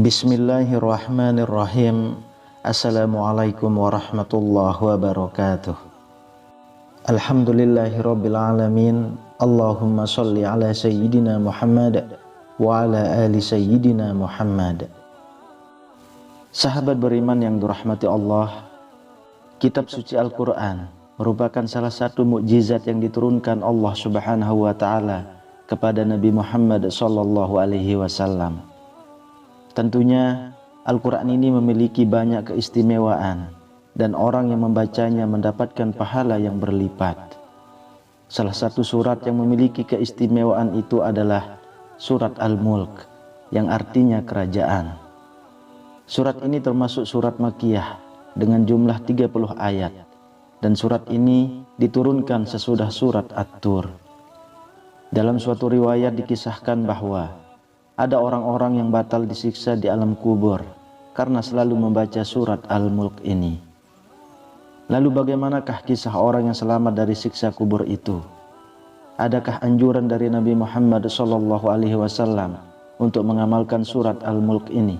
Bismillahirrahmanirrahim. Assalamualaikum warahmatullahi wabarakatuh. Alhamdulillahirabbil alamin. Allahumma shalli ala sayyidina Muhammad wa ala ali sayyidina Muhammad. Sahabat beriman yang dirahmati Allah, kitab suci Al-Qur'an merupakan salah satu mukjizat yang diturunkan Allah Subhanahu wa taala kepada Nabi Muhammad sallallahu alaihi wasallam. Tentunya Al-Quran ini memiliki banyak keistimewaan dan orang yang membacanya mendapatkan pahala yang berlipat. Salah satu surat yang memiliki keistimewaan itu adalah surat Al-Mulk yang artinya kerajaan. Surat ini termasuk surat Makkiyah dengan jumlah 30 ayat, dan surat ini diturunkan sesudah surat At-Tur. Dalam suatu riwayat dikisahkan bahwa ada orang-orang yang batal disiksa di alam kubur karena selalu membaca surat Al-Mulk ini. Lalu bagaimanakah kisah orang yang selamat dari siksa kubur itu? Adakah anjuran dari Nabi Muhammad SAW untuk mengamalkan surat Al-Mulk ini?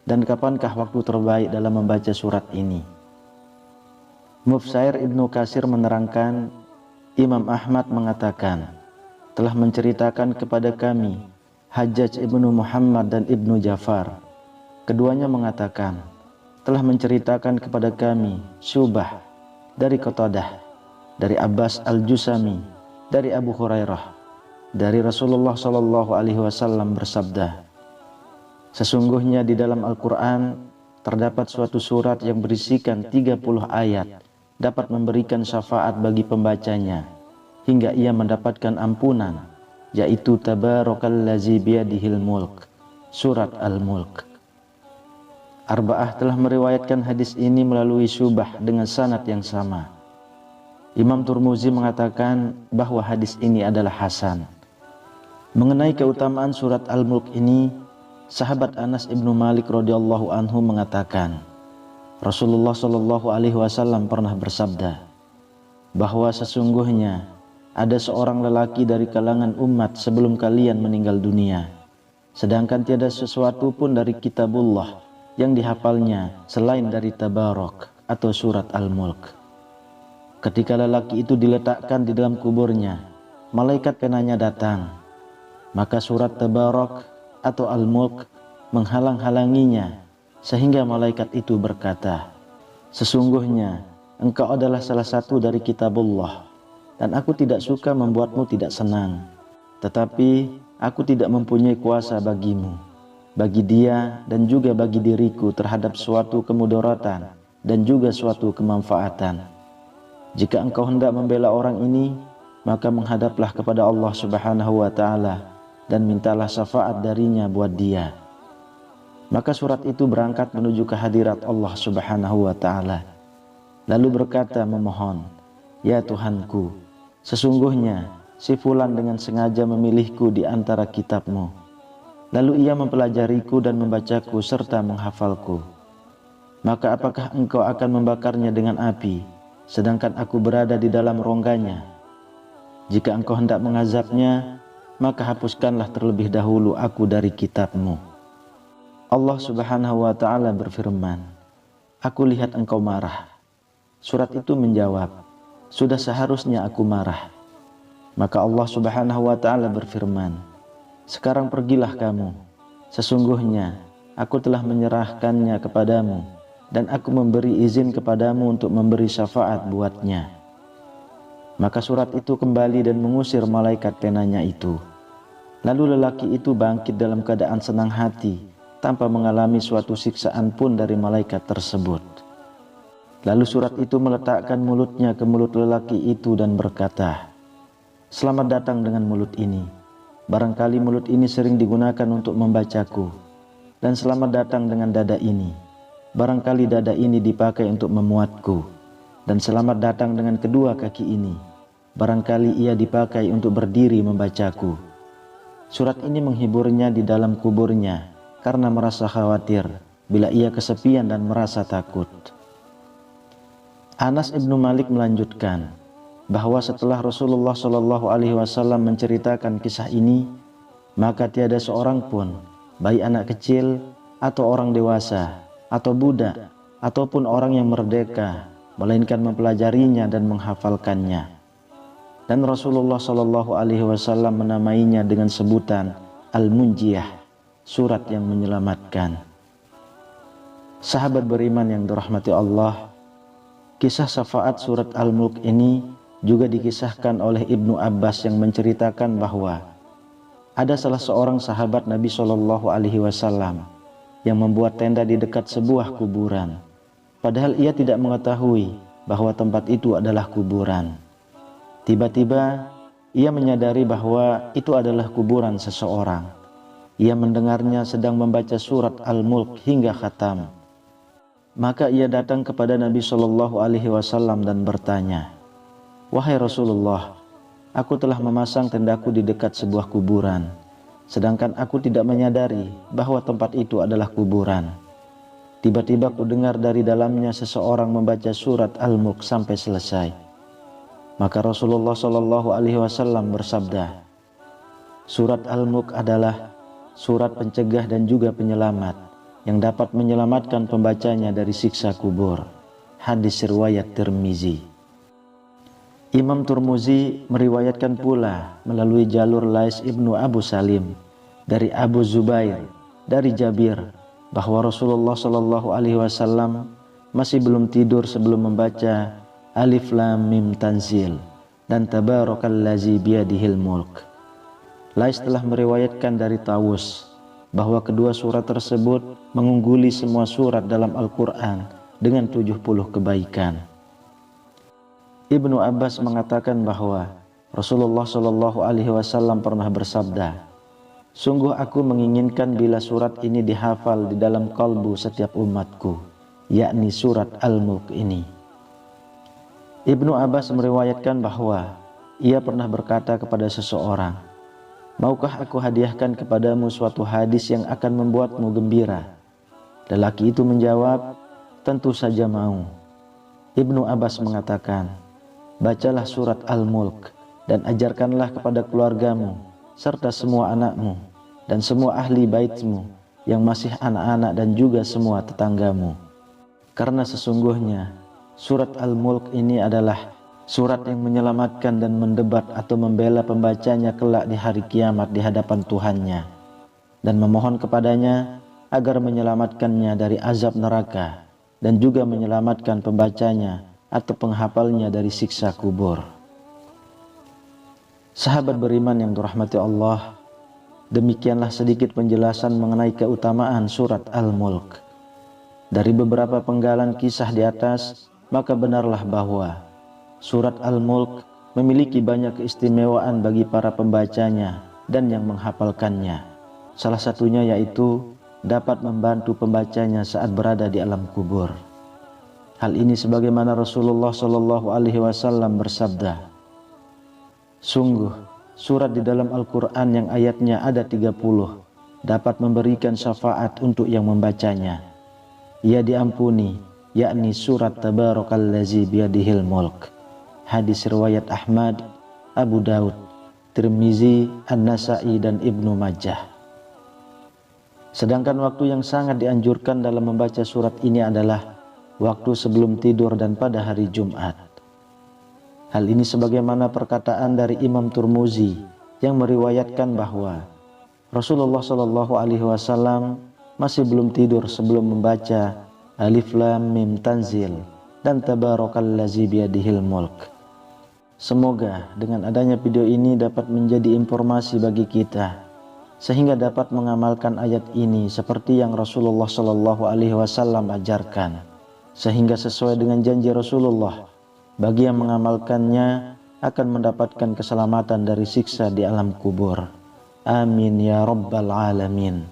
Dan kapankah waktu terbaik dalam membaca surat ini? Mufsair Ibnu Katsir menerangkan, Imam Ahmad mengatakan, telah menceritakan kepada kami Hajjaj ibnu Muhammad dan ibnu Ja'far. Keduanya mengatakan, telah menceritakan kepada kami Syubah dari Qatadah, dari Abbas al-Jusami, dari Abu Hurairah, dari Rasulullah SAW bersabda, sesungguhnya di dalam Al-Quran terdapat suatu surat yang berisikan 30 ayat dapat memberikan syafaat bagi pembacanya hingga ia mendapatkan ampunan, yaitu Tabarakalladzi biyadihil mulk, surat Al-Mulk. Arba'ah telah meriwayatkan hadis ini melalui Syubah dengan sanad yang sama. Imam Turmuzi mengatakan bahwa hadis ini adalah hasan. Mengenai keutamaan surat Al-Mulk ini, sahabat Anas ibnu Malik radhiyallahu anhu mengatakan, Rasulullah SAW pernah bersabda bahwa sesungguhnya ada seorang lelaki dari kalangan umat sebelum kalian meninggal dunia, sedangkan tiada sesuatu pun dari kitabullah yang dihafalnya selain dari Tabarak atau surat Al-Mulk. Ketika lelaki itu diletakkan di dalam kuburnya, malaikat penanya datang, maka surat Tabarak atau Al-Mulk menghalang-halanginya, sehingga malaikat itu berkata, sesungguhnya engkau adalah salah satu dari kitabullah, dan aku tidak suka membuatmu tidak senang, tetapi aku tidak mempunyai kuasa bagimu, bagi dia dan juga bagi diriku terhadap suatu kemudaratan dan juga suatu kemanfaatan. Jika engkau hendak membela orang ini, maka menghadaplah kepada Allah Subhanahu wa taala dan mintalah syafaat darinya buat dia. Maka surat itu berangkat menuju ke hadirat Allah Subhanahu wa taala, lalu berkata memohon, ya Tuhanku, sesungguhnya si fulan dengan sengaja memilihku di antara kitabmu, lalu ia mempelajariku dan membacaku serta menghafalku. Maka apakah engkau akan membakarnya dengan api, sedangkan aku berada di dalam rongganya? Jika engkau hendak mengazabnya, maka hapuskanlah terlebih dahulu aku dari kitabmu. Allah Subhanahu wa ta'ala berfirman, aku lihat engkau marah. Surat itu menjawab, sudah seharusnya aku marah. Maka Allah Subhanahu wa ta'ala berfirman, sekarang pergilah kamu, sesungguhnya aku telah menyerahkannya kepadamu dan aku memberi izin kepadamu untuk memberi syafaat buatnya. Maka surat itu kembali dan mengusir malaikat penanya itu. Lalu lelaki itu bangkit dalam keadaan senang hati tanpa mengalami suatu siksaan pun dari malaikat tersebut. Lalu surat itu meletakkan mulutnya ke mulut lelaki itu dan berkata, selamat datang dengan mulut ini. Barangkali mulut ini sering digunakan untuk membacaku. Dan selamat datang dengan dada ini. Barangkali dada ini dipakai untuk memuatku. Dan selamat datang dengan kedua kaki ini. Barangkali ia dipakai untuk berdiri membacaku. Surat ini menghiburnya di dalam kuburnya karena merasa khawatir bila ia kesepian dan merasa takut. Anas ibnu Malik melanjutkan bahwa setelah Rasulullah SAW menceritakan kisah ini, maka tiada seorang pun, baik anak kecil atau orang dewasa, atau budak, ataupun orang yang merdeka, melainkan mempelajarinya dan menghafalkannya. Dan Rasulullah Shallallahu Alaihi Wasallam menamainya dengan sebutan Al-Munjiyah, surat yang menyelamatkan. Sahabat beriman yang dirahmati Allah, kisah syafaat surat Al-Mulk ini juga dikisahkan oleh Ibnu Abbas yang menceritakan bahwa ada salah seorang sahabat Nabi Shallallahu Alaihi Wasallam yang membuat tenda di dekat sebuah kuburan, padahal ia tidak mengetahui bahwa tempat itu adalah kuburan. Tiba-tiba ia menyadari bahwa itu adalah kuburan seseorang. Ia mendengarnya sedang membaca surat Al-Mulk hingga khatam. Maka ia datang kepada Nabi Shallallahu Alaihi Wasallam dan bertanya, "Wahai Rasulullah, aku telah memasang tendaku di dekat sebuah kuburan, sedangkan aku tidak menyadari bahwa tempat itu adalah kuburan. Tiba-tiba ku dengar dari dalamnya seseorang membaca surat Al-Mulk sampai selesai." Maka Rasulullah Shallallahu Alaihi Wasallam bersabda, "Surat Al-Mulk adalah surat pencegah dan juga penyelamat yang dapat menyelamatkan pembacanya dari siksa kubur." Hadis riwayat Tirmizi. Imam Tirmizi meriwayatkan pula melalui jalur Lais ibnu Abu Salim dari Abu Zubair dari Jabir bahwa Rasulullah Shallallahu Alaihi Wasallam masih belum tidur sebelum membaca Alif Lam Mim Tanzil dan Tabarakallazi biyadihil mulk. Lais telah meriwayatkan dari Tawus bahwa kedua surat tersebut mengungguli semua surat dalam Al-Quran dengan 70 kebaikan. Ibnu Abbas mengatakan bahwa Rasulullah Shallallahu Alaihi Wasallam pernah bersabda, "Sungguh aku menginginkan bila surat ini dihafal di dalam kalbu setiap umatku, yakni surat Al-Mulk ini." Ibnu Abbas meriwayatkan bahwa ia pernah berkata kepada seseorang, "Maukah aku hadiahkan kepadamu suatu hadis yang akan membuatmu gembira?" Lelaki itu menjawab, "Tentu saja mau." Ibnu Abbas mengatakan, "Bacalah surat Al-Mulk dan ajarkanlah kepada keluargamu serta semua anakmu dan semua ahli baitmu yang masih anak-anak dan juga semua tetanggamu. Karena sesungguhnya surat Al-Mulk ini adalah surat yang menyelamatkan dan mendebat atau membela pembacanya kelak di hari kiamat di hadapan Tuhannya, dan memohon kepadanya agar menyelamatkannya dari azab neraka dan juga menyelamatkan pembacanya atau penghafalnya dari siksa kubur." Sahabat beriman yang dirahmati Allah, demikianlah sedikit penjelasan mengenai keutamaan surat Al-Mulk. Dari beberapa penggalan kisah di atas, maka benarlah bahwa surat Al-Mulk memiliki banyak keistimewaan bagi para pembacanya dan yang menghafalkannya. Salah satunya yaitu dapat membantu pembacanya saat berada di alam kubur. Hal ini sebagaimana Rasulullah Shallallahu Alaihi Wasallam bersabda, "Sungguh surat di dalam Al-Quran yang ayatnya ada 30 dapat memberikan syafaat untuk yang membacanya. Ia diampuni, yakni surat Tabarakallazi biyadihil mulk." Hadis riwayat Ahmad, Abu Daud, Tirmizi, An-Nasai, dan Ibnu Majah. Sedangkan waktu yang sangat dianjurkan dalam membaca surat ini adalah waktu sebelum tidur dan pada hari Jumat. Hal ini sebagaimana perkataan dari Imam Tirmizi yang meriwayatkan bahwa Rasulullah Shallallahu Alaihi Wasallam masih belum tidur sebelum membaca Alif Lam Mim Tanzil dan Tabarakallazi biyadihil mulk. Semoga dengan adanya video ini dapat menjadi informasi bagi kita, sehingga dapat mengamalkan ayat ini seperti yang Rasulullah Shallallahu Alaihi Wasallam ajarkan, sehingga sesuai dengan janji Rasulullah, bagi yang mengamalkannya akan mendapatkan keselamatan dari siksa di alam kubur. Amin ya rabbal alamin.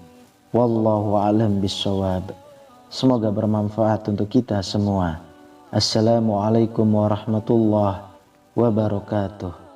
Wallahu a'lam bissawab. Semoga bermanfaat untuk kita semua. Assalamualaikum warahmatullahi wabarakatuh.